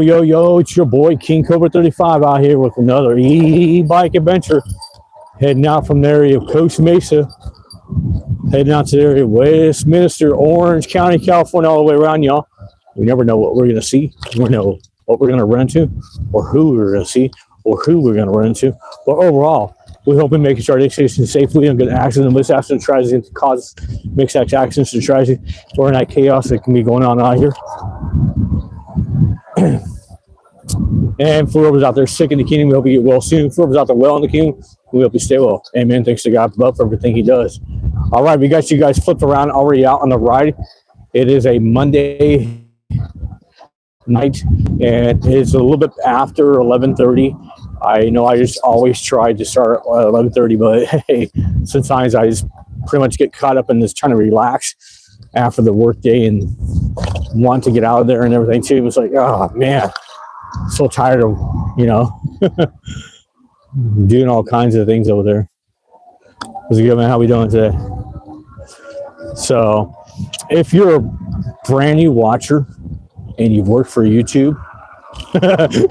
Yo, it's your boy King Cobra35 out here with another e-bike adventure. Heading out from the area of Coast Mesa, heading out to the area of Westminster, Orange County, California, all the way around, y'all. We never know what we're going to see. We never know what we're going to run into, or who we're going to see, or who we're going to run into. But overall, we hope we make it to our destination safely and get accident, misaccident, tragedy, and cause mixed accidents and tragedy, or in that chaos that can be going on out here. And for whoever's out there sick in the kingdom, we hope you get well soon. For whoever's out there well in the kingdom, we hope you stay well. Amen. Thanks to God above for everything he does. All right, we got you guys flipped around already out on the ride. It is a Monday night, and it's a little bit after 11:30. I know I just always try to start at 11:30, but hey, sometimes I just pretty much get caught up in this trying to relax after the work day and want to get out of there and everything too. It's like, oh man, so tired of, doing all kinds of things over there. What's good, man? How we doing today? So if you're a brand new watcher and you've worked for YouTube,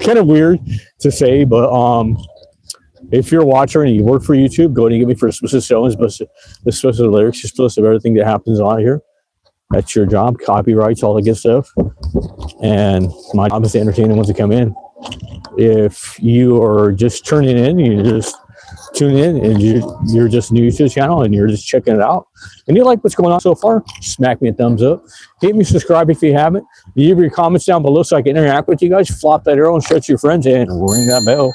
kind of weird to say, but if you're a watcher and you work for YouTube, go ahead and get me for explicit stones, but the explicit lyrics, explicit of everything that happens on here. That's your job. Copyrights, all the good stuff. And my job is to entertain the ones that come in. If you are just turning in, you just tune in and you're just new to the channel and you're just checking it out, and you like what's going on so far, smack me a thumbs up. Hit me subscribe if you haven't. Leave your comments down below so I can interact with you guys. Flop that arrow and share it to your friends and ring that bell.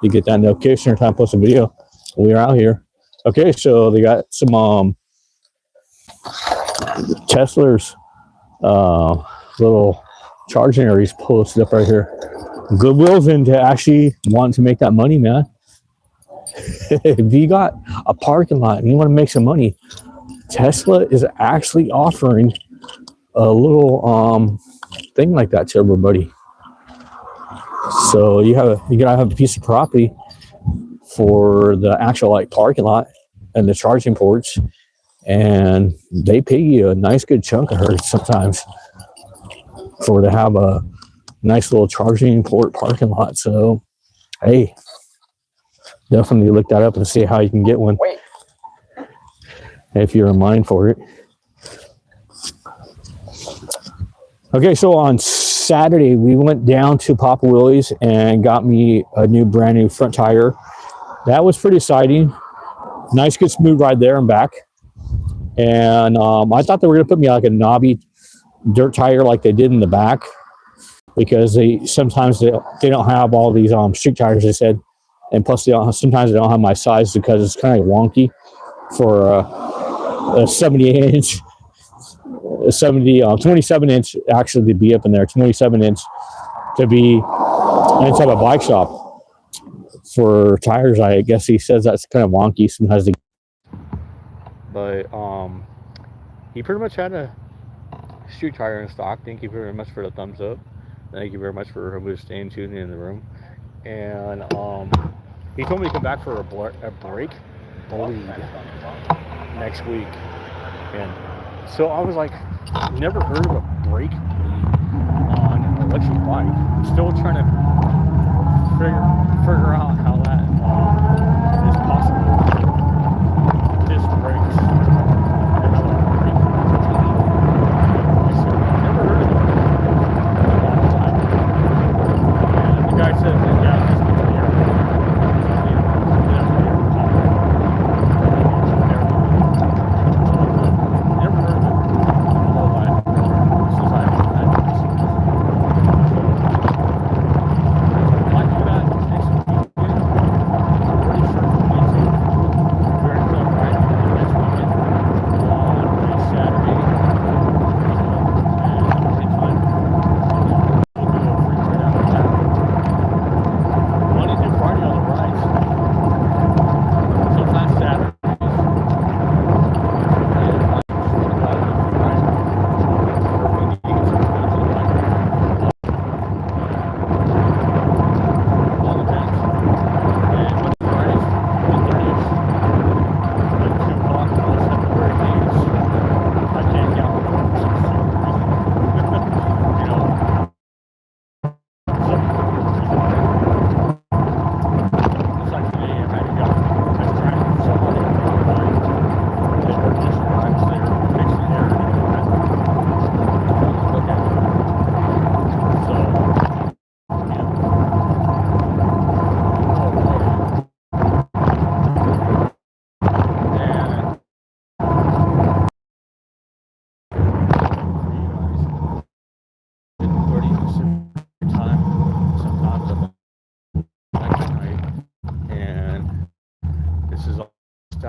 You get that notification every time I post a video. We're out here. Okay, so they got some Tesla's little charging areas posted up right here. Goodwill's into actually wanting to make that money, man. If you got a parking lot and you want to make some money, Tesla is actually offering a little thing like that to everybody. So you gotta have a piece of property for the actual like parking lot and the charging ports, and they pay you a nice good chunk of it sometimes for to have a nice little charging port parking lot. So hey, definitely look that up and see how you can get one if you're in mind for it. Okay, so on Saturday we went down to Papa Willie's and got me a brand new front tire. That was pretty exciting. Nice good smooth ride there and back. And I thought they were gonna put me like a knobby dirt tire like they did in the back, because sometimes they don't have all these street tires, they said, and plus sometimes they don't have my size because it's kind of wonky for a 78-inch, 27-inch actually to be up in there, 27-inch to be inside a bike shop for tires. I guess he says that's kind of wonky sometimes. But he pretty much had a street tire in stock. Thank you very much for the thumbs up. Thank you very much for everybody staying tuned in the room. And he told me to come back for a brake bleed next week. And so I was like, never heard of a brake bleed on an electric bike. I'm still trying to figure out how that is possible. Disc brakes.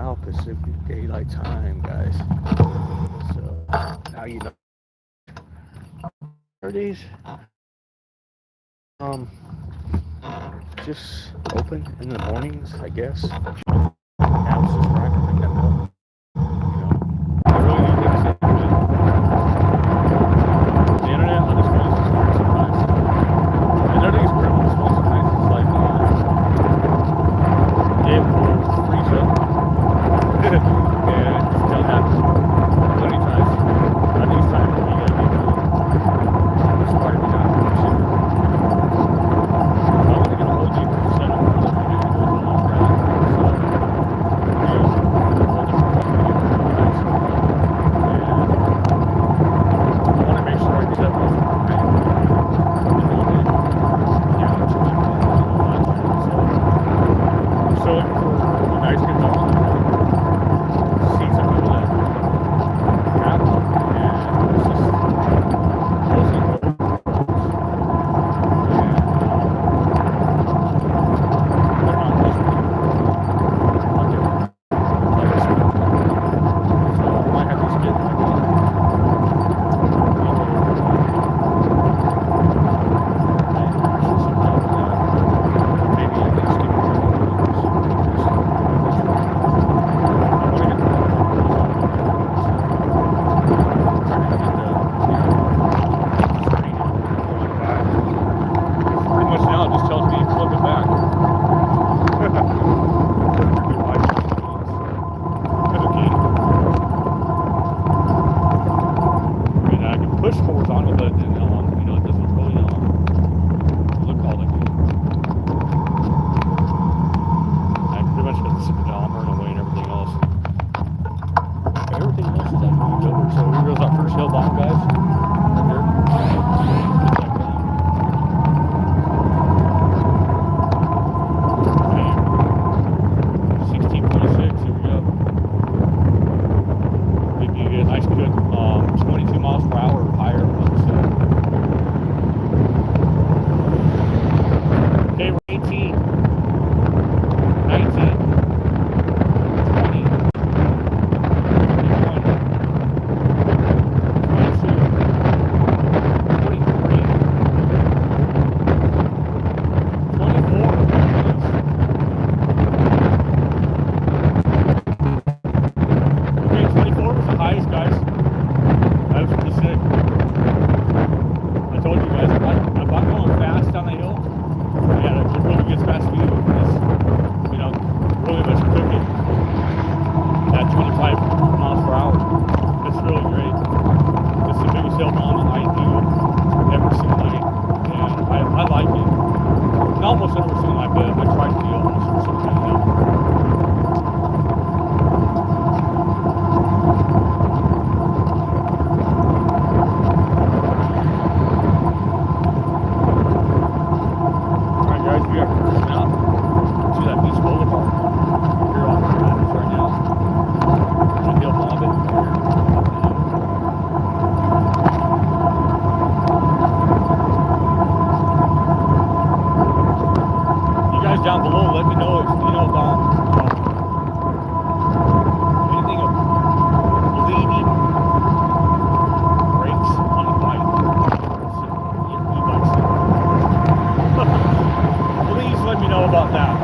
now Pacific Daylight Time, guys. So now you know. Saturdays, just open in the mornings, I guess. House is rocking like that milk. I really need to say the internet on this phone is weird sometimes. And everything's weird on this phone sometimes. It's like it will freeze up. And it's done that plenty of times. At these times you gotta be smart to be not too. I'm only gonna hold you for 7 minutes. I'm gonna go a long ride. So I want to make sure I do that once more. So looking for a nice good dog. See some people that have them, and it's just mostly gold. They're not most out there like this one. So I might have these kids like down below, let me know if you know about anything of bleeding brakes on a bike. E-bikes. Please let me know about that.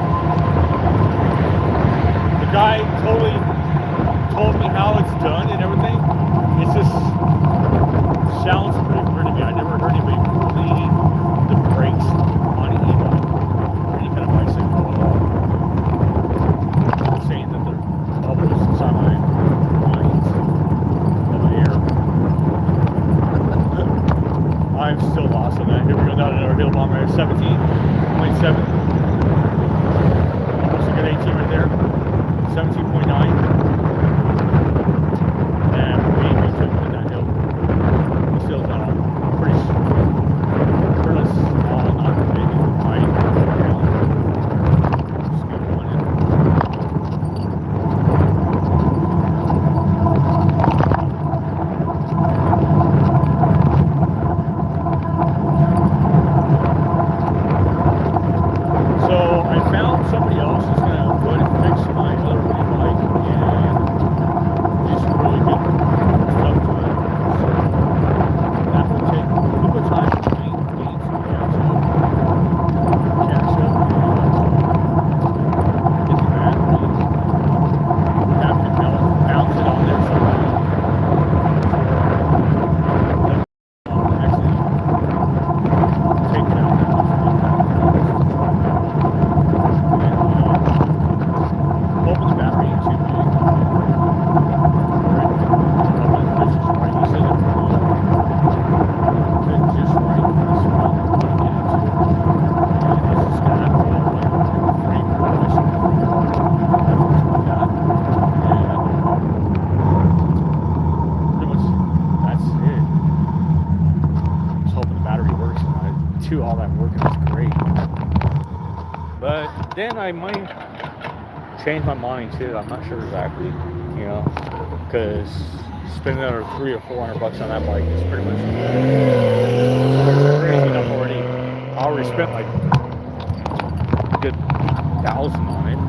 The guy totally told me how it's done and everything. It just sounds pretty weird to me. I never heard anybody bleeding the brakes on an e-bike. Saying that there are bubbles inside my lines of air. I'm still lost on that. Here we go down another hill bomb right 17.7. Almost a good 18 right there. 17.9. And we took it that hill. It's still down. Pretty small, not big and wide. Somebody else is going to go ahead and fix my other bike, and working is great. But then I might change my mind too. I'm not sure exactly, you know, because spending another $300 or $400 on that bike is pretty much crazy enough already. I already spent like a good 1,000 on it.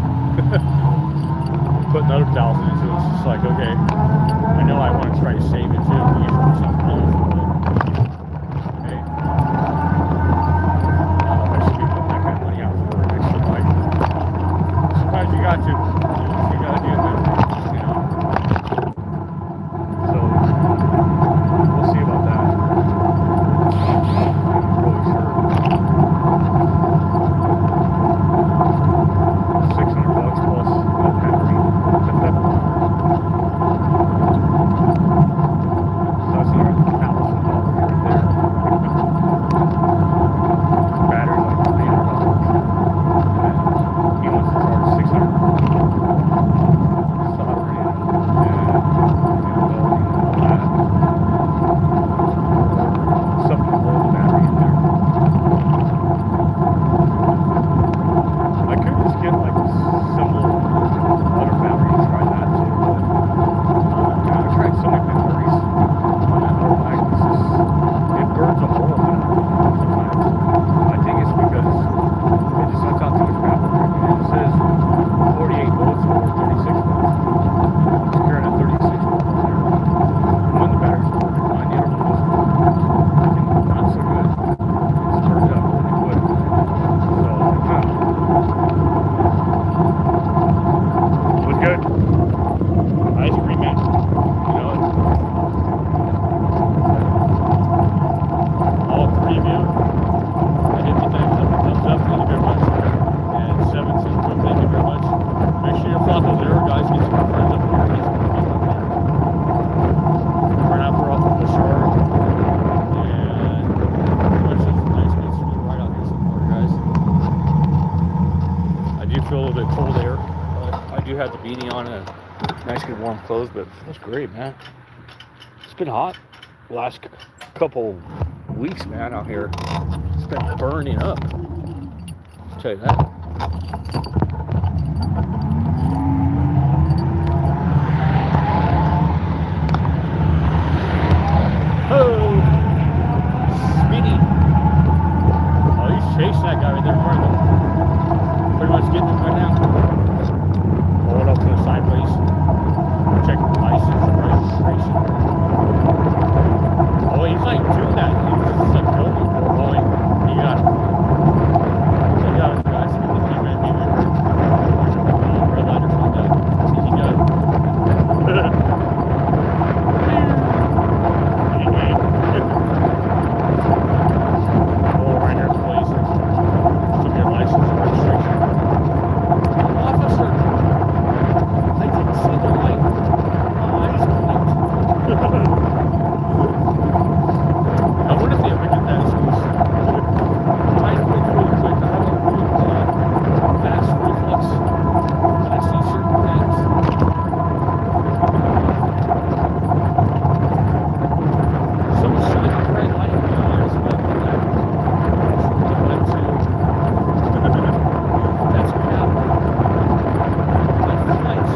Put another 1,000 into it. It's just like, okay, I know I want to try to save it too, use it for something else. But hey, I don't know if I should be putting that kind of money out for an extra bike. Sometimes you got to. You got to do that, you know. So we'll see about that. I'm not really sure. $600 plus no battery. So that's another $1,000 right there. Battery's like $300. And he wants to charge $600. Soldering and welding and all that. Something to roll the battery in there. I could just get like a simple other battery and try that too, but I've tried so many batteries on that other bike. It burns a hole in it sometimes. I think it's because it just lets out too much power. And it says 48 volts or 36 volts. It's carrying a 36 volt on there. When the batteries are working fine, the other one was working not so good. It's turned up really quick. So, it was good. Ice cream man. You know, all three of you, I hit the thumbs up, thank you very much. And 7 says, thank you very much. Make sure your flock is there, guys. Get some friends up here. Get some people up there. We're not far off of the shore. And pretty much it's a nice smooth ride out here so far, guys. I do feel a little bit cold air. I do have the beanie on and nice good warm clothes, but it feels great, man. It's been hot the last couple weeks, man, out here. It's been burning up. I'll tell you that. Oh, Speedy. Oh, he's chasing that guy right there in front of him. Pretty much getting him right now. Pull it up to the sideways. Check the license and registration. Oh, he's like doing that. He's like filming for a moment. He got him. So he got him, guys. He ran me over. Red light or something. See, he got it. Oh, right there, please. Show me your license and registration. Officer, I didn't see the light. My eyes blinked. I wonder if they ever get that excuse. Eyes blink really quick. I have a really fast reflex when I see certain things. Someone shine a bright light in my eyes, but that too. That's what happened. My flights.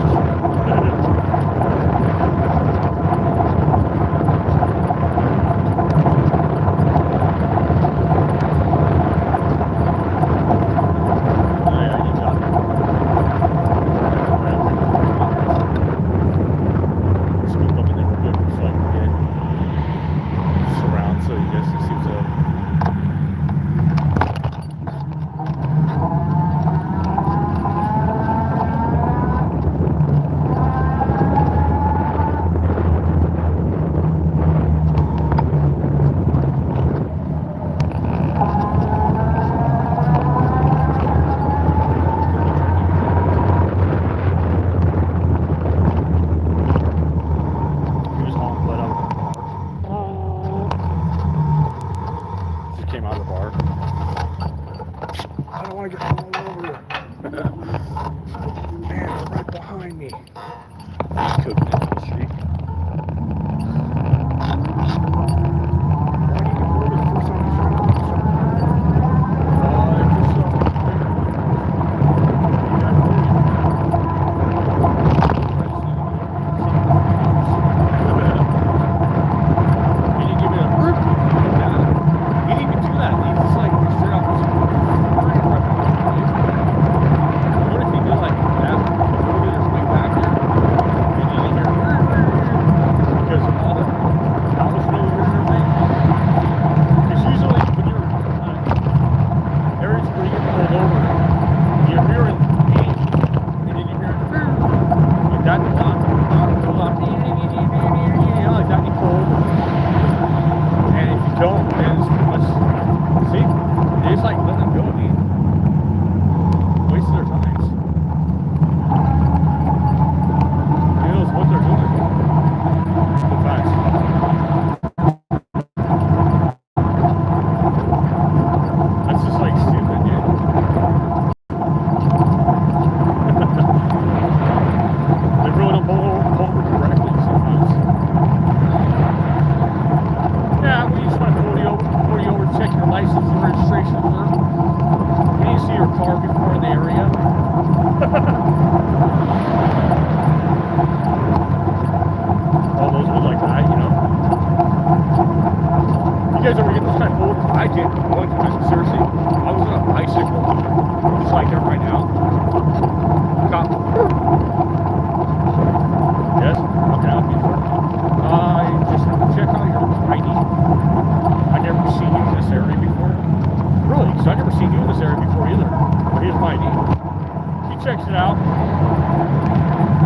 checks it out.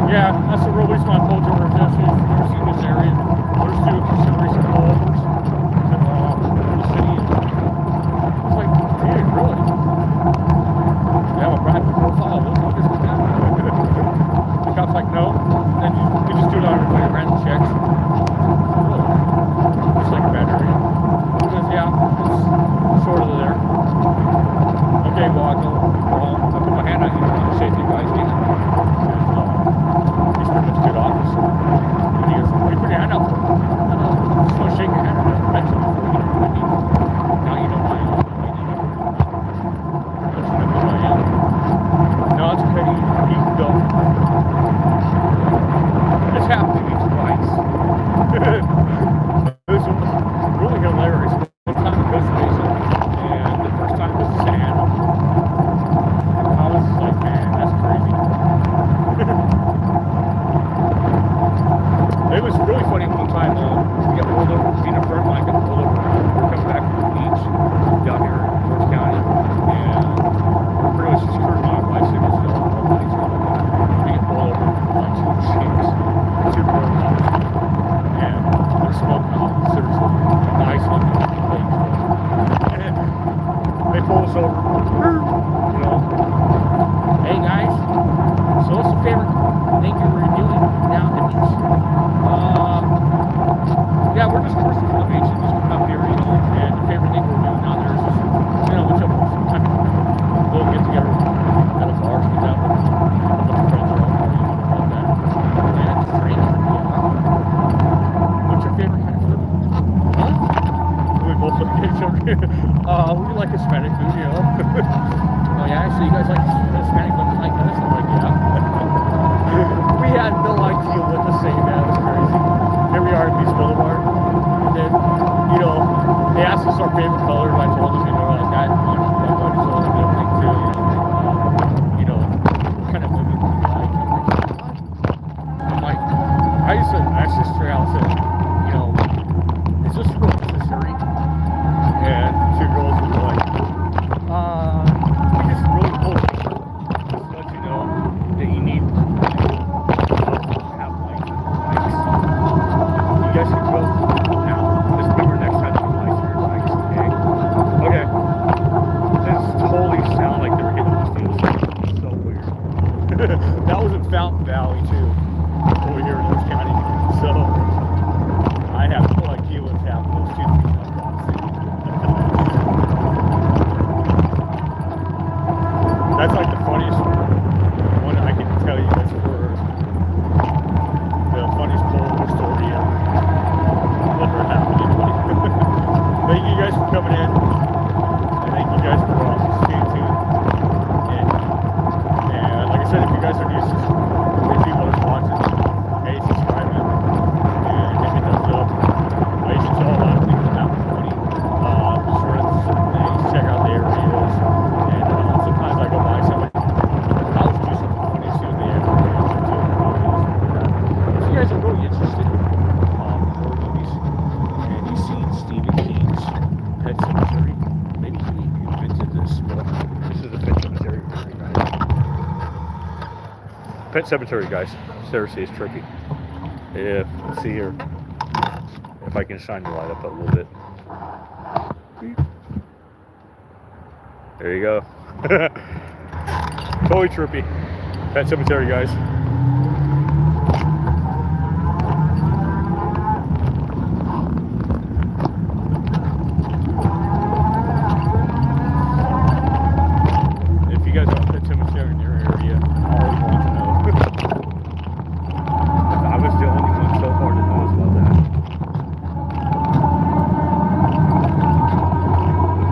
Yeah, that's the real reason why I told you we're in this area. There's two consideration pullovers to the city. It's like, dude, really? Yeah, well, Brad, profile, we'll just go down. The cop's like, no. Then we just do it on everybody, random checks. Really? It's like a bad area. Because, yeah, it's sort of there. Okay, well, I put my hand on you and shake you guys down. He's pretty much a good officer. And he goes, what do you put your hand out for? Just want to shake your hand and mention it before you know what I mean. Now you know why I am. No, it's okay. You can go. This happened to me twice. This was really hilarious. One time in Costa Mesa, and the first time was Santa. I was like, man, that's crazy. It was really funny one time. We got pulled over, being a friend of mine got pulled over. We're coming back from the beach down here in Orange County, and we're pretty much just cruising on bicycles. We get pulled over by two chicks, two girls, and they're smoking out. Seriously, nice looking ladies. And they pull us over. You know, hey guys, so what's your favorite thing you were doing down at the beach? Yeah, we're just cruising from the beach and just coming up here, you know, and the favorite thing we're doing down there is just, you know, sometimes we'll get together at a bar, sit down with a bunch of friends or all parties and all that. And it's great. Yeah. What's your favorite kind of food? Huh? We both look at each other. We like Hispanic food, you know. Oh yeah, so you guys like Hispanic women like this? I'm like, yeah. We had no idea what to say, man. It was crazy. Here we are at Beach Boulevard, and then, you know, they asked us our favorite color, and I told them, you know, like that, my buddy's old and everything too, you know, what kind of women do you like? I'm like, I used to ask this straight out and said, you know, is this real necessary? And two girls were like, we just really pulled it. Just to let you know that you need you guys can go now. Just remember next time you license your bikes, okay? Okay. This totally sound like they're hitting the steel. It's so weird. That was in Fountain Valley too, over here in Orange County. So I have no idea what's happening. Those two things I'm That's like the funniest one I can tell you. That's for the funniest pullover story ever happened to anybody. Thank you guys for coming in. And thank you guys for staying tuned. And like I said, if you guys are new, if people are watching, hey, subscribe and give me a thumbs up. I used to tell a lot of people that was funny. Certain things, check out the areas. And sometimes I go by somebody. I'll do something funny too in the area. If you guys are really interested in horror movies and you've seen Stephen King's Pet Cemetery, maybe he invented this, but this is a Pet Cemetery, guys. Pet Cemetery, guys. Seriously, it's tricky. Yeah, let's see here. If I can shine the light up a little bit. There you go. Totally trippy. Pet Cemetery, guys. If you guys want Pet Cemetery in your area, I always want to know. I was the only one so far that knows about that.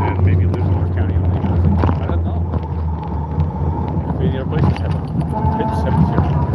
And maybe lives in Orange County. I don't know. If any other places have a Pet Cemetery.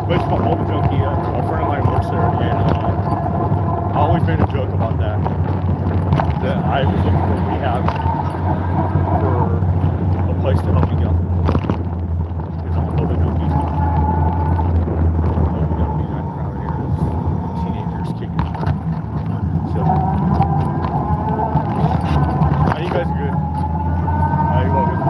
a place called Mobile Junkie. A friend of mine works there, and I always made a joke about that. That I was looking for rehab for a place to help me get off the road. Because I'm a Mobile Junkie. Mobile Junkie driving around here is teenagers kicking. So, you guys are good. You're welcome.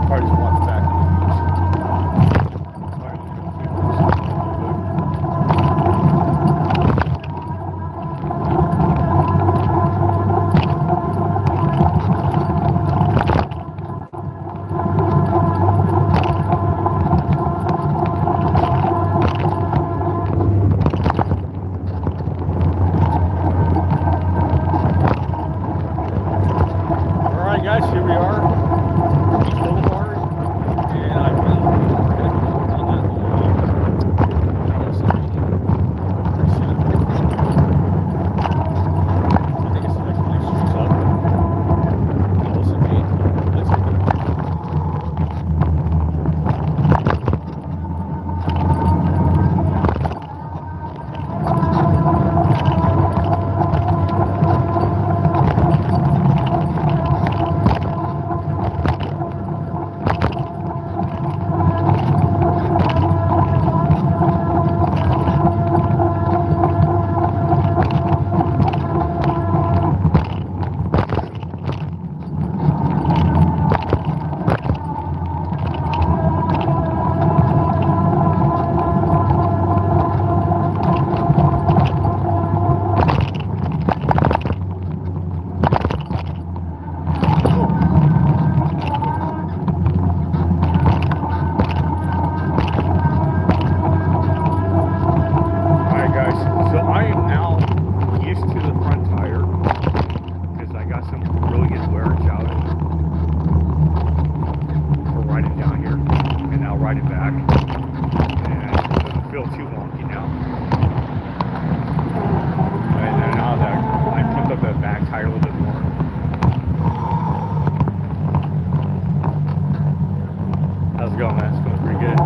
Probably just walk back to the beach. Sorry, Alright guys, here we are. Beach Boulevard. And I really on that pretty soon. I think it's the next place streets up. Listen to me. Let's get there. So I am now used to the front tire because I got some really good wear and shout for riding down here and now riding back, and it doesn't feel too wonky now. And then now that I pumped up that back tire a little bit more. How's it going, man? It's going pretty good.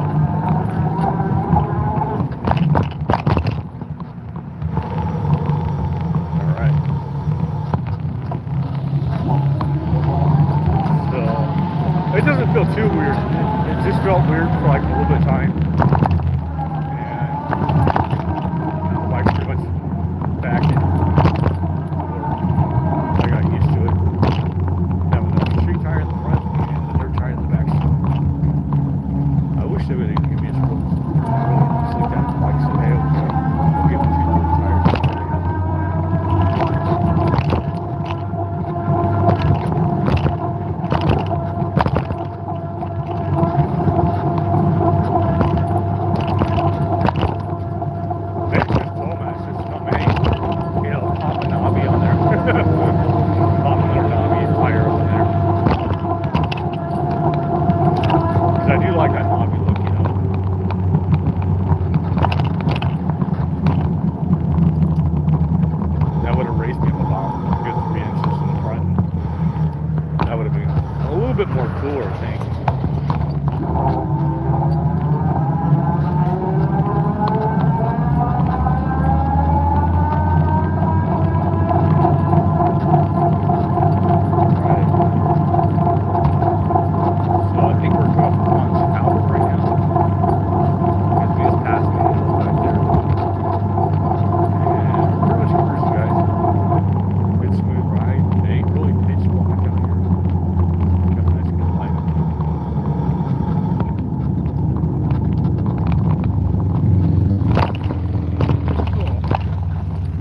It doesn't feel too weird. It just felt weird for like a little bit of time. And the bike's pretty much back in. I got used to it. Having the street tire in the front and the dirt tire in the back. I wish they would give me a real slick down the bike so hey, we'll give them 2 dirt tires. I do like that knobby look, you know. That would have raised me about a good 3 inches in the front. That would have been a little bit more cooler, I think.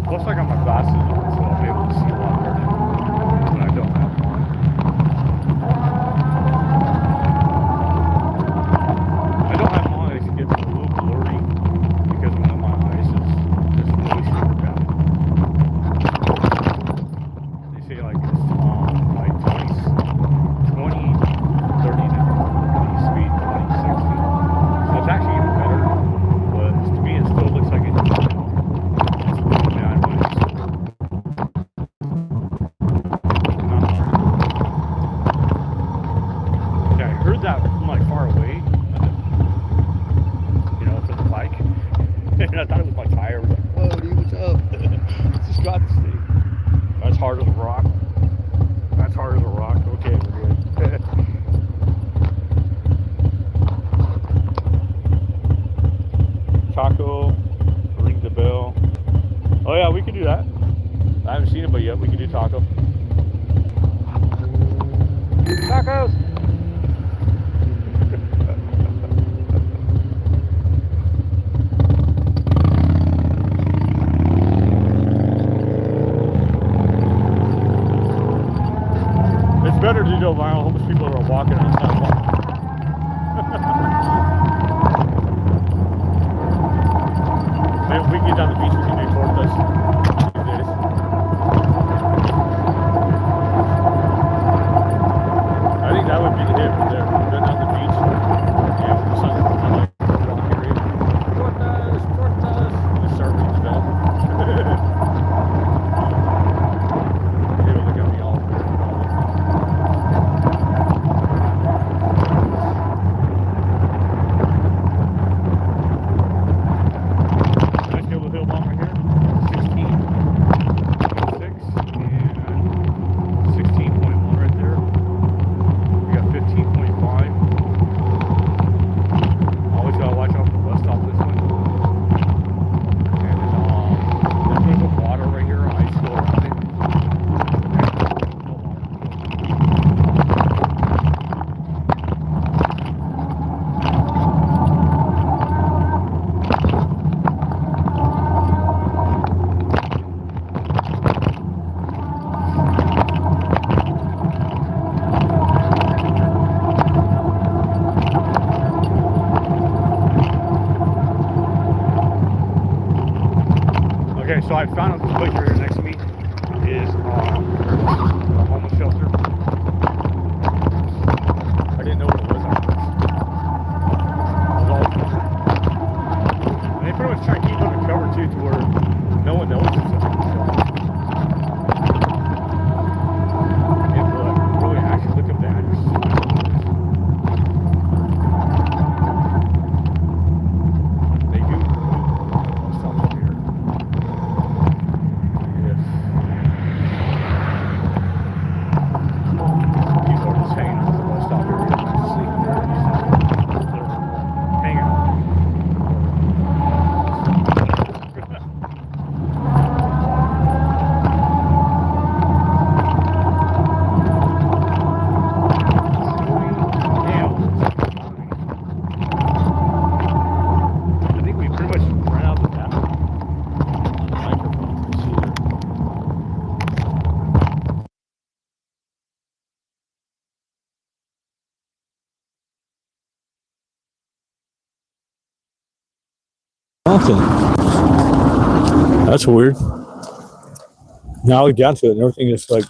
Plus I got my glasses on, so I'll be able to see a lot better when I don't have them on. I don't have them on, it gets a little blurry because one of my eyes is just really super bad. They say like it's like 20, 30 to speed, 20, 60. So it's actually even better, but to me it still looks like it's tacos. It's better to do while homeless people are walking on the sidewalk. Maybe if we get down the beach, we can record this these days. I think that would be the hit right there. We've been down the beach, and the sun is kind of like walking area. Tortas. And just start ringing the bell. They would look at me all weird. Nice little hill bomb right here. 16, 6, and 16.1 right there. We got 15.5. Always gotta watch out for the bus stop this one. And there's some water right here. Ice still around it. No water. Okay, so I found out this place right here next to me is a homeless shelter. I didn't know what it was at first. It was all and they pretty much try to keep it undercover too, to where no one knows it's a homeless shelter. And really actually look up the address. They do stuff up here. People are just hanging out at the bus stop area, sleeping there. They're hanging out. I think we pretty much ran out the battery on the microphone. Let's see here. Nothing. That's weird. Now I look down to it and everything is like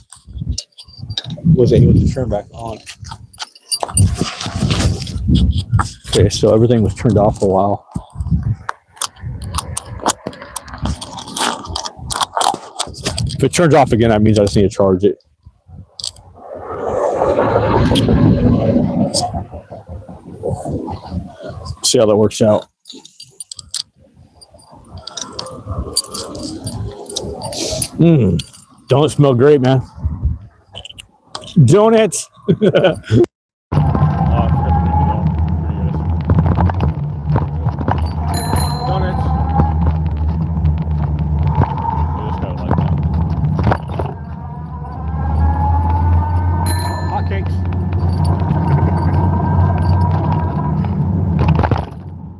was able to turn back on. Okay, so everything was turned off for a while. If it turns off again, that means I just need to charge it. See how that works out. Don't smell great, man. Donuts. Donuts. I just kind of like that. Hotcakes.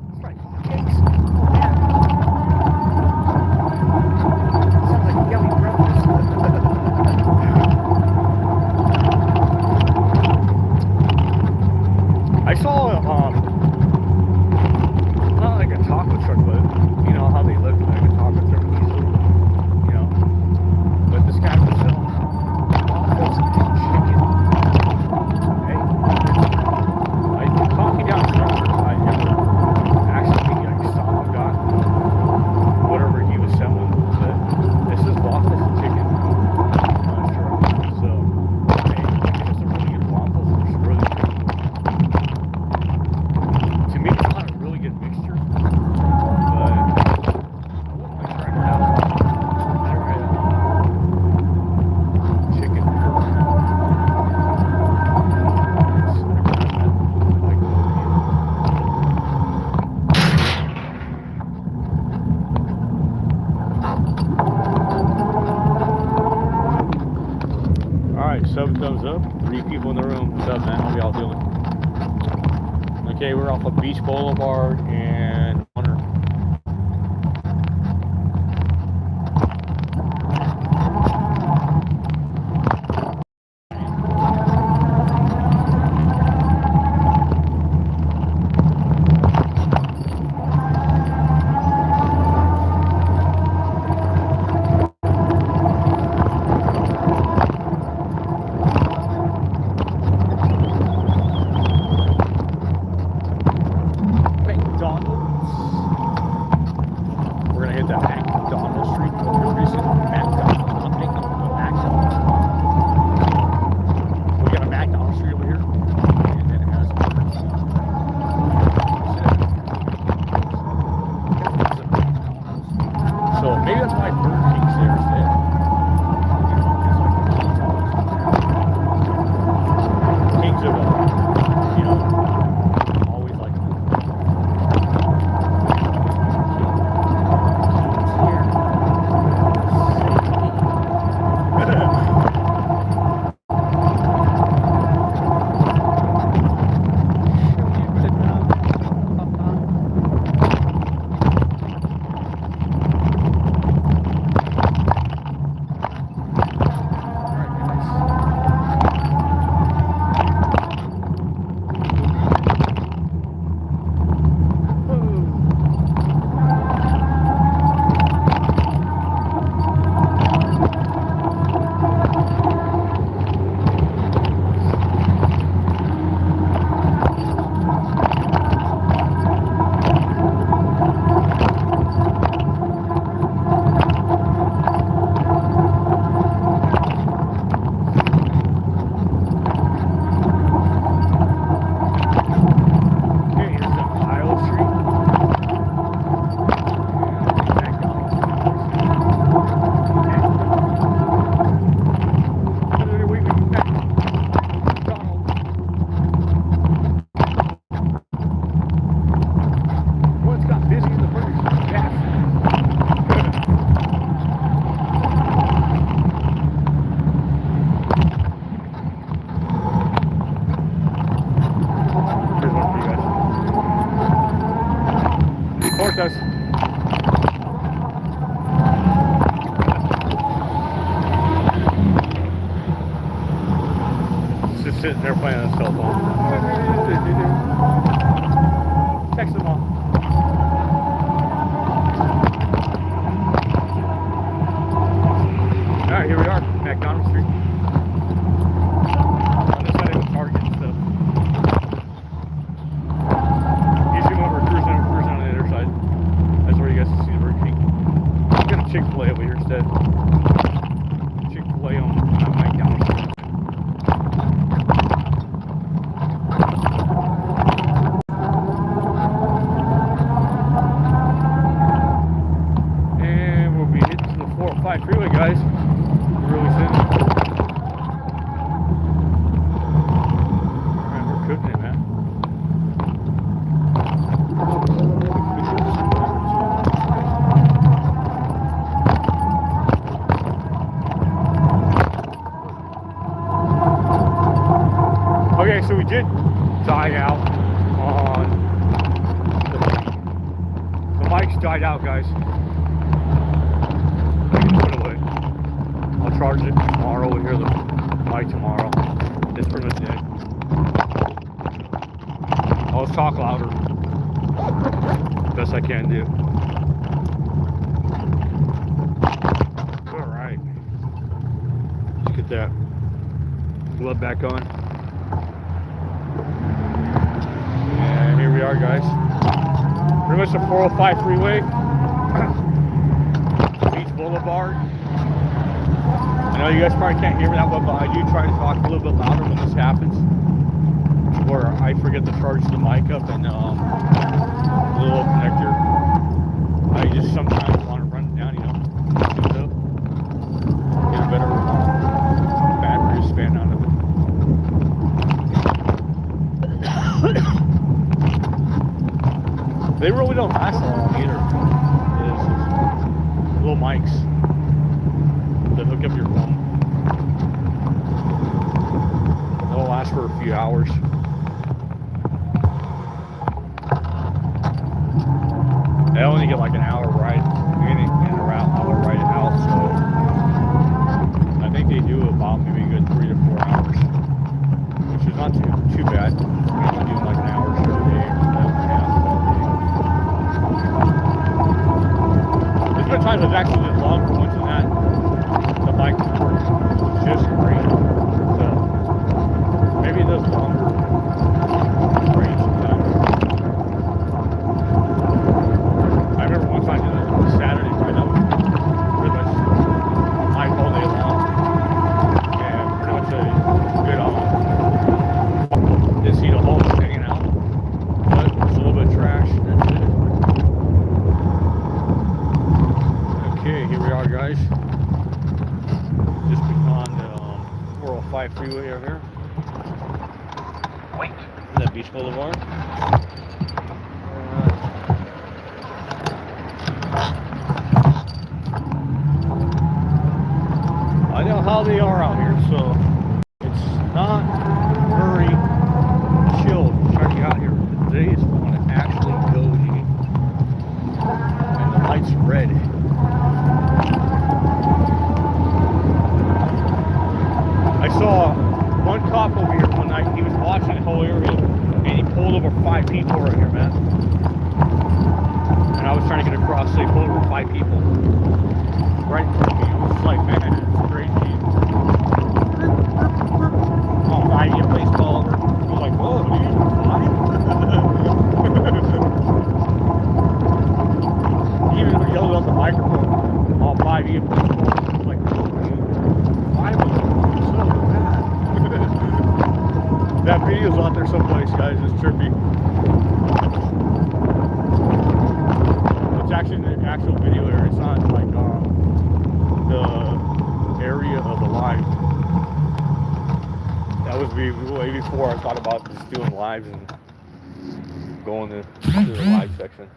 That's right, hotcakes. Sounds like yummy breakfast. I saw not like a taco truck, but you know how they live like a taco truck easily, you know. But this guy was selling waffles and chicken. Alright, sub thumbs up. 3 people in the room. What's up, man? How y'all doing? Okay, we're off of Beach Boulevard and Hunter. Us. Just sitting there playing on his cell phone. Text them all. Alright, here we are, McDonald Street. On this side of the Target and stuff. Usually when we're cruising on the other side. That's where you guys can see the Burger King. I'm gonna Chick-fil-A over here instead. Chick-fil-A on McDonald Street. And we'll be hitting to the 405 freeway, guys. Really soon. Alright, we're cooking it, man. Okay, so we did die out on the mics died out, guys. I can put it away. I'll charge it tomorrow. We'll hear the mic tomorrow. It's pretty much dead. I'll talk louder. Best I can do. Alright. Let's get that blood back on. And here we are, guys. Pretty much the 405 freeway. Beach Boulevard. I know you guys probably can't hear me that well, but I do try to talk a little bit louder when this happens. Where I forget to charge the mic up and the little connector. I just sometimes want to run it down, you know. Get a better battery span out of it. They really don't last long either. It's little mics that hook up your phone. for a few hours. I only get like an hour ride in and around hour ride out, so I think they do about maybe a good 3 to 4 hours, which is not too bad. You know, doing like an hour show a day or something. There's been times I've actually did longer ones than that. The bike works just great. So maybe it does longer range sometimes. I remember one time I did it on a Saturday ride up pretty much night all day long. And pretty much a good didn't see the whole hanging out. But it's a little bit of trash, that's it. Okay, here we are, guys. Just on the 405 freeway over here. Wait. Is that Beach Boulevard? I know how they are out here, so it's not very chill trying to get out here. Today is when it actually goes, and the light's red. I saw one cop over here one night. He was watching the whole area, and he pulled over 5 people right here, man. And I was trying to get across, so he pulled over 5 people right in front of me. I was like, man, it's crazy. Oh, 5 year baseball. I was like, whoa, dude, 5? He even yelled out the microphone. All 5 year baseball. I was like, whoa, dude, 5 of them. That video's out there someplace, guys. It's trippy. It's actually the actual video area. It's not like the area of the live. That was way before I thought about just doing lives and going to the live section.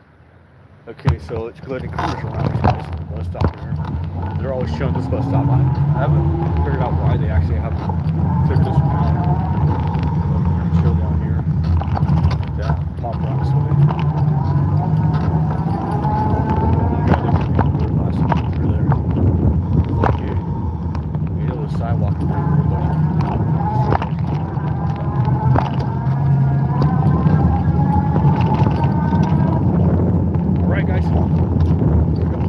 Okay, so let's go ahead and cruise around, guys. Bus stop here. They're always showing this bus stop. I haven't figured out why they actually have took this one out. Chill down here. Like that. Pop rocks with it. You guys are going last time through there. Look at the sidewalk for everybody. Alright, guys. Here we go.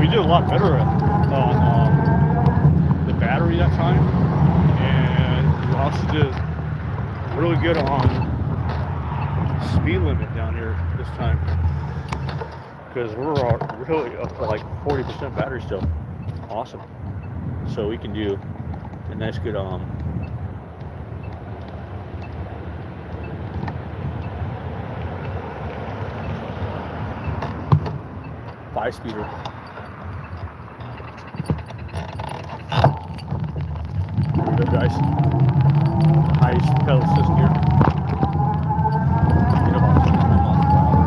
we did a lot better on the battery that time, and we also did really good on speed limit down here this time, because we're really up to like 40% battery still. Awesome. So we can do a nice good 5-speeder. Here we go, guys. Highest pedal assist gear. Get about 25 miles per hour.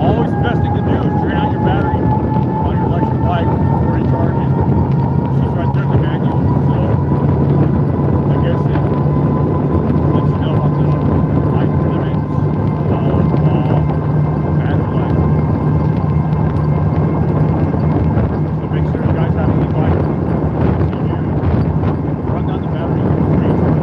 Always the best thing to do is drain out your battery on your electric bike before you charge it. She's right there in the manual, so I guess it lets you know about the life limits of battery life. So make sure you guys have a e-bike. So you run down the battery and recharge it.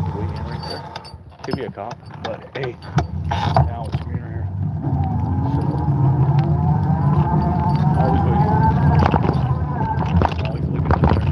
Pretty good. Could be a cop, but hey, now it's greener here. So, always waiting. Always looking at there.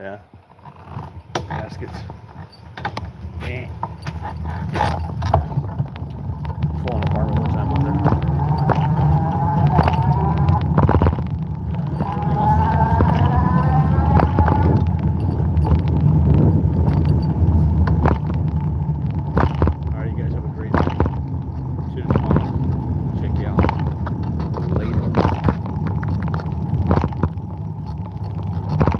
Yeah. Gaskets. Eh. Falling apart one time on there.